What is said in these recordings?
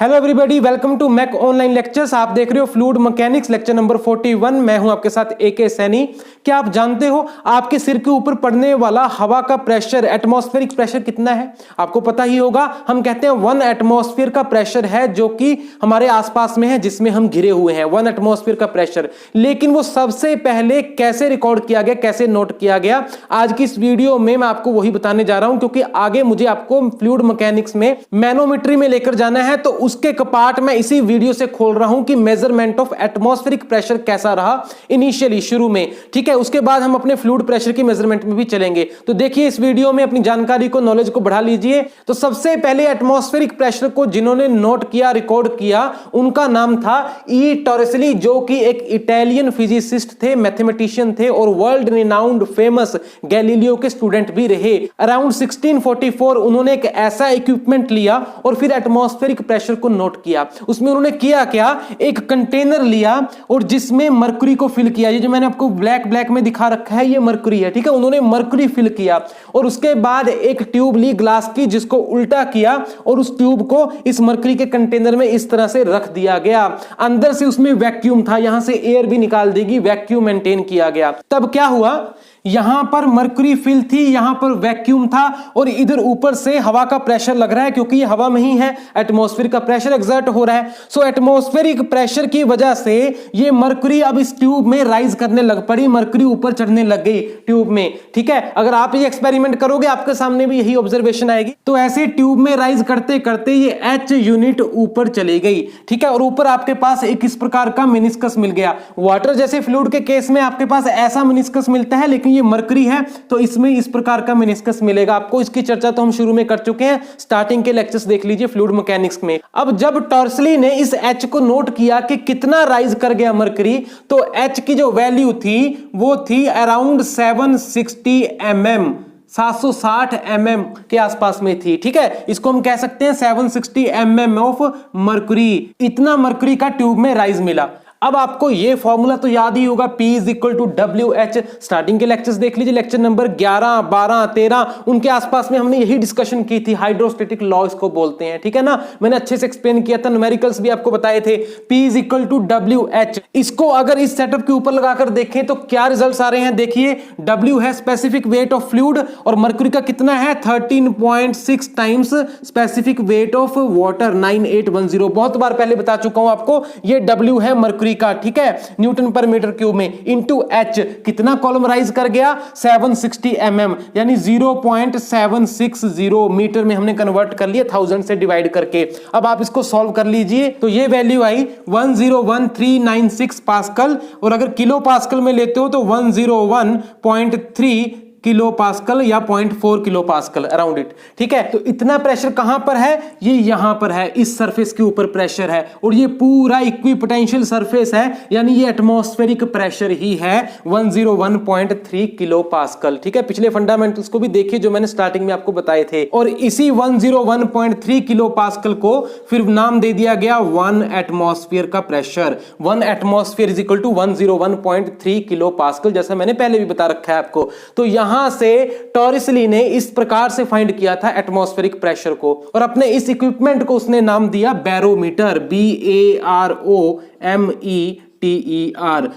Hello everybody, welcome to Mac online lectures. आप देख रहे हो फ्लूइड मैकेनिक्स लेक्चर नंबर 41। मैं हूं आपके साथ एके सैनी। क्या आप जानते हो आपके सिर के ऊपर पड़ने वाला हवा का प्रेशर, एटमॉस्फेरिक प्रेशर कितना है? आपको पता ही होगा। हम कहते हैं 1 एटमॉस्फेयर का प्रेशर है जो कि हमारे आसपास में है, जिसमें हम घिरे हुए हैं, 1 एटमॉस्फेयर का प्रेशर। लेकिन वो सबसे पहले कैसे रिकॉर्ड किया गया, कैसे नोट किया गया, आज की इस वीडियो में मैं आपको वही बताने जा रहा हूं, क्योंकि आगे मुझे आपको फ्लूइड मैकेनिक्स में मैनोमेट्री में लेकर जाना है। तो उसके कपाट मैं इसी वीडियो से खोल रहा हूं कि मेजरमेंट ऑफ एटमॉस्फेरिक प्रेशर कैसा रहा इनिशियली, शुरू में। ठीक है, उसके बाद हम अपने फ्लूइड प्रेशर की मेजरमेंट में भी चलेंगे। तो देखिए इस वीडियो में अपनी जानकारी को, नॉलेज को बढ़ा लीजिए। तो सबसे पहले एटमॉस्फेरिक प्रेशर को जिन्होंने नोट किया, रिकॉर्ड किया, उनका नाम था ई टॉरिसली, जो कि एक इटालियन फिजिसिस्ट थे, मैथमेटिशियन थे और वर्ल्ड रिनाउंड फेमस गैलीलियो के स्टूडेंट भी रहे। अराउंड 1644 उन्होंने एक ऐसा इक्विपमेंट लिया और फिर एटमॉस्फेरिक प्रेशर को नोट किया। उसमें उन्होंने किया क्या, एक कंटेनर लिया और जिसमें मरकरी को फिल किया। ये जो मैंने आपको ब्लैक में दिखा रखा है, ये मरकरी है। ठीक है, उन्होंने मरकरी फिल किया और उसके बाद एक ट्यूब ली ग्लास की, जिसको उल्टा किया और उस ट्यूब को इस मरकरी के कंटेनर में इस तरह से रख दिया गया। अंदर से उसमें वैक्यूम था, यहां से एयर भी निकाल देगी, वैक्यूम मेंटेन किया गया। तब क्या हुआ, यहां पर मरकरी फिल थी, यहां पर वैक्यूम था और इधर ऊपर से हवा का प्रेशर लग रहा है, क्योंकि ये हवा में ही है, एटमॉस्फेयर का प्रेशर एक्सर्ट हो रहा है। सो एटमॉस्फेरिक प्रेशर की वजह से ये मरकरी अब इस ट्यूब में राइज करने लग पड़ी, मरकरी ऊपर चढ़ने लग गई ट्यूब में। ठीक है, अगर आप ये एक्सपेरिमेंट करोगे आपके सामने भी यही ऑब्जर्वेशन आएगी। तो ऐसे ट्यूब में राइज करते करते ये एच यूनिट ऊपर चली गई। ठीक है, और ऊपर आपके पास एक इस प्रकार का मेनिस्कस मिल गया। वाटर जैसे फ्लूइड के केस में आपके पास ऐसा मेनिस्कस मिलता है, लेकिन ये मरकरी है तो इसमें इस प्रकार का मेनिस्कस मिलेगा आपको। इसकी चर्चा तो हम शुरू में कर चुके हैं, स्टार्टिंग के लेक्चर्स देख लीजिए फ्लूइड मैकेनिक्स में। अब जब टॉर्सली ने इस एच को नोट किया कि कितना राइज कर गया मरकरी, तो एच की जो वैल्यू थी वो थी अराउंड 760 mm, 760 mm के आसपास में थी। ठीक है, इसको हम कह सकते हैं 760 mm ऑफ मरकरी। इतना मरकरी का ट्यूब में राइज मिला। अब आपको ये फॉर्मूला तो याद ही होगा, P is equal to WH। Starting के लेक्चर्स देख लीजिए, लेक्चर नंबर 11, 12, 13 उनके आसपास में हमने यही डिस्कशन की थी। हाइड्रोस्टेटिक लॉ इसको बोलते हैं। ठीक है ना, मैंने अच्छे से एक्सप्लेन किया था, न्यूमेरिकल्स भी आपको बताए थे। P is equal to WH। इसको अगर इस सेटअप के ऊपर लगाकर देखें तो क्या रिजल्ट्स आ रहे हैं, देखिए। W है स्पेसिफिक वेट ऑफ फ्लूइड और मरकरी का कितना है, 13.6 times specific weight of water, 9810। बहुत बार पहले बता चुका हूं आपको, ये W है मरकरी का। ठीक है, न्यूटन पर मीटर क्यूब में, इंटू एच। कितना कॉलम राइज कर गया, 760 mm, यानी 0.760 मीटर में हमने कन्वर्ट कर लिया 1000 से डिवाइड करके। अब आप इसको सॉल्व कर लीजिए तो ये वैल्यू आई 101396 पास्कल, और अगर किलो पास्कल में लेते हो तो 101.3 किलो पास्कल या 0.4 किलो पास्कल, अराउंड इट। ठीक है, तो इतना प्रेशर कहां पर है, ये यहां पर है, इस सरफेस के ऊपर प्रेशर है और ये पूरा इक्विपोटेंशियल सरफेस है, यानी ये एटमॉस्फेरिक प्रेशर ही है 101.3 किलो पास्कल। ठीक है, पिछले फंडामेंटल्स को भी देखिए जो मैंने स्टार्टिंग में आपको बताए थे। और इसी 101.3 किलो पास्कल को फिर नाम दे दिया गया 1 एटमॉस्फेयर का प्रेशर। 1 atmosphere is equal to 101.3 kilo pascal, जैसा मैंने पहले भी बता रखा है आपको। तो यहां से टॉरिसली ने इस प्रकार से फाइंड किया था एटमॉस्फेरिक प्रेशर को, और अपने इस इक्विपमेंट को उसने नाम दिया बैरोमीटर, BAROMETER।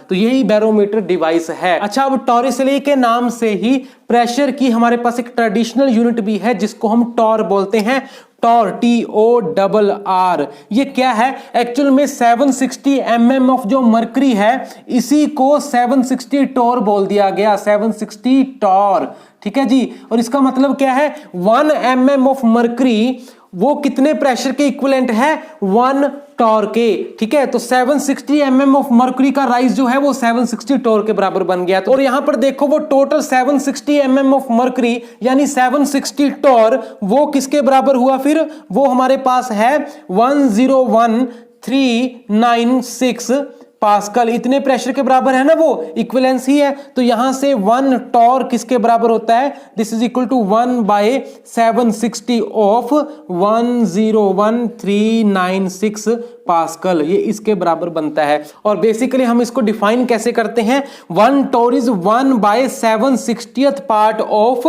तो यही बैरोमीटर डिवाइस है। अच्छा, अब टॉरिसली के नाम से ही प्रेशर की हमारे पास एक ट्रेडिशनल यूनिट भी है, जिसको हम टॉर बोलते हैं। Torr, TORR। ये क्या है, एक्चुअल में 760 mm ऑफ जो मरकरी है, इसी को 760 टॉर बोल दिया गया, 760 टॉर। ठीक है जी, और इसका मतलब क्या है, 1 mm ऑफ मरकरी वो कितने प्रेशर के इक्विवेलेंट है, 1 टॉर के। ठीक है, तो 760 mm ऑफ मरकरी का राइज जो है वो 760 टॉर के बराबर बन गया। और यहां पर देखो वो टोटल 760 mm ऑफ मरकरी यानी 760 टॉर, वो किसके बराबर हुआ, फिर वो हमारे पास है 101,396 पास्कल। इतने प्रेशर के बराबर है ना, वो इक्विवेलेंस ही है। तो यहां से 1 टॉर किसके बराबर होता है, this is equal to 1/760 of 101,396 pascal, ये इसके बराबर बनता है। और बेसिकली हम इसको डिफाइन कैसे करते हैं, 1 torr is 1/760th part of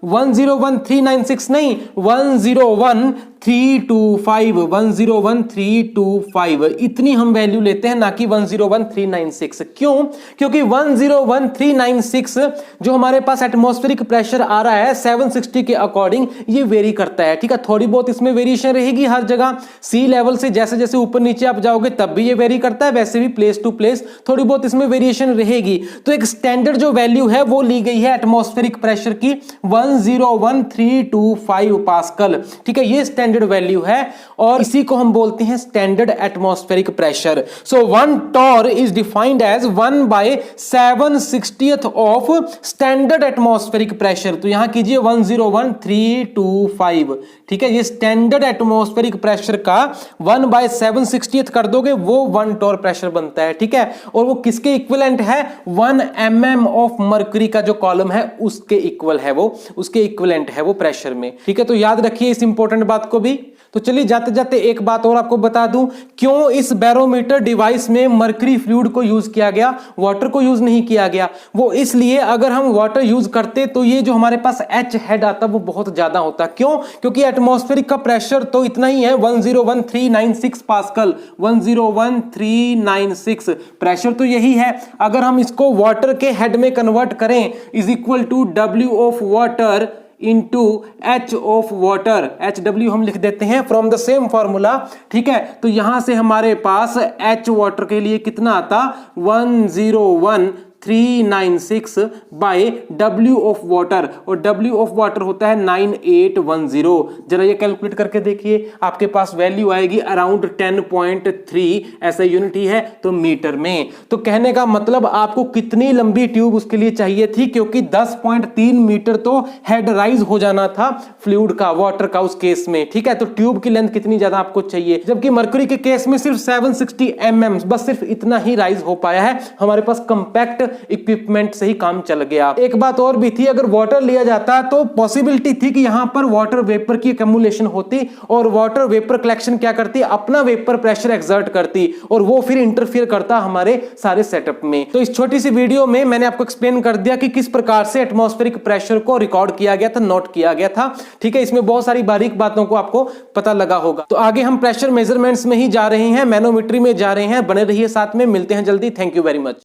101,396 नहीं, 101 325 101,325 इतनी हम वैल्यू लेते हैं, ना कि 101,396। क्यों? क्योंकि 101,396 जो हमारे पास एटमॉस्फेरिक प्रेशर आ रहा है 760 के अकॉर्डिंग ये वेरी करता है। ठीक है, थोड़ी बहुत इसमें वेरिएशन रहेगी हर जगह। सी लेवल से जैसे जैसे ऊपर नीचे आप जाओगे तब भी ये वेरी करता है, वैसे भी प्लेस टू प्लेस थोड़ी बहुत इसमें वेरिएशन रहेगी। तो एक स्टैंडर्ड जो वैल्यू है वो ली गई है एटमॉस्फेरिक प्रेशर की 101,325 पास्कल। ठीक है, ये स्टैंडर्ड वैल्यू है और इसी को हम बोलते हैं standard atmospheric pressure. So 1 torr is defined as 1/760th of standard atmospheric pressure. तो यहां कीजिए 101,325। ठीक है, ये स्टैंडर्ड एटमॉस्फेरिक प्रेशर का 1/760th कर दोगे वो 1 टॉर प्रेशर बनता है। ठीक है, और वो किसके इक्विवेलेंट है? 1 mm ऑफ मर्क्यूरी का जो कॉलम है उसके इक्वल है, वो उसके इक्विवेलेंट है वो प्रेशर में। ठीक है, तो याद रखिए इस इंपॉर्टेंट बात को भी। तो चलिए जाते जाते एक बात और आपको बता दूं, क्यों इस बैरोमीटर डिवाइस में मर्करी फ्लूइड को यूज किया गया, वाटर को यूज नहीं किया गया। वो इसलिए, अगर हम वाटर यूज करते तो ये जो हमारे पास एच हेड आता वो बहुत ज्यादा होता। क्यों? क्योंकि एटमॉस्फेरिक का प्रेशर तो इतना ही है 101,396 पास्कल। 101,396 प्रेशर तो यही है। अगर हम इसको वाटर के हेड में कन्वर्ट करें is equal to W of water into H of water, HW हम लिख देते हैं फ्रॉम द सेम फॉर्मूला। ठीक है, तो यहां से हमारे पास एच वाटर के लिए कितना आता? 101,396 बाय W ऑफ वाटर, और W ऑफ वाटर होता है 9810। जरा ये कैलकुलेट करके देखिए, आपके पास वैल्यू आएगी अराउंड 10.3, ऐसा यूनिट ही है तो मीटर में। तो कहने का मतलब आपको कितनी लंबी ट्यूब उसके लिए चाहिए थी, क्योंकि 10.3 मीटर तो हेड राइज हो जाना था फ्लूइड का, वाटर का उस केस में। ठीक है, तो ट्यूब की लेंथ कितनी ज्यादा आपको चाहिए, जबकि मर्क्यूरी के केस में सिर्फ 760 mm, बस सिर्फ इतना ही राइज हो पाया है। हमारे पास कंपैक्ट इक्विपमेंट से ही काम चल गया। एक बात और भी थी, अगर वाटर लिया जाता तो पॉसिबिलिटी थी कि यहां पर वाटर वेपर की एक्यूमुलेशन होती और वाटर वेपर कलेक्शन क्या करती, अपना वेपर प्रेशर एक्सर्ट करती और वो फिर इंटरफियर करता हमारे सारे सेटअप में। तो इस छोटी सी वीडियो में मैंने आपको एक्सप्लेन कर दिया कि किस प्रकार से एटमॉस्फेरिक प्रेशर को रिकॉर्ड किया गया था, नोट किया गया था। ठीक है, इसमें बहुत सारी बारीक बातों को आपको पता लगा होगा। तो आगे हम प्रेशर मेजरमेंट्स में ही जा रहे हैं, मैनोमेट्री में जा रहे हैं। बने रहिए साथ में, मिलते हैं जल्दी। Thank you very much.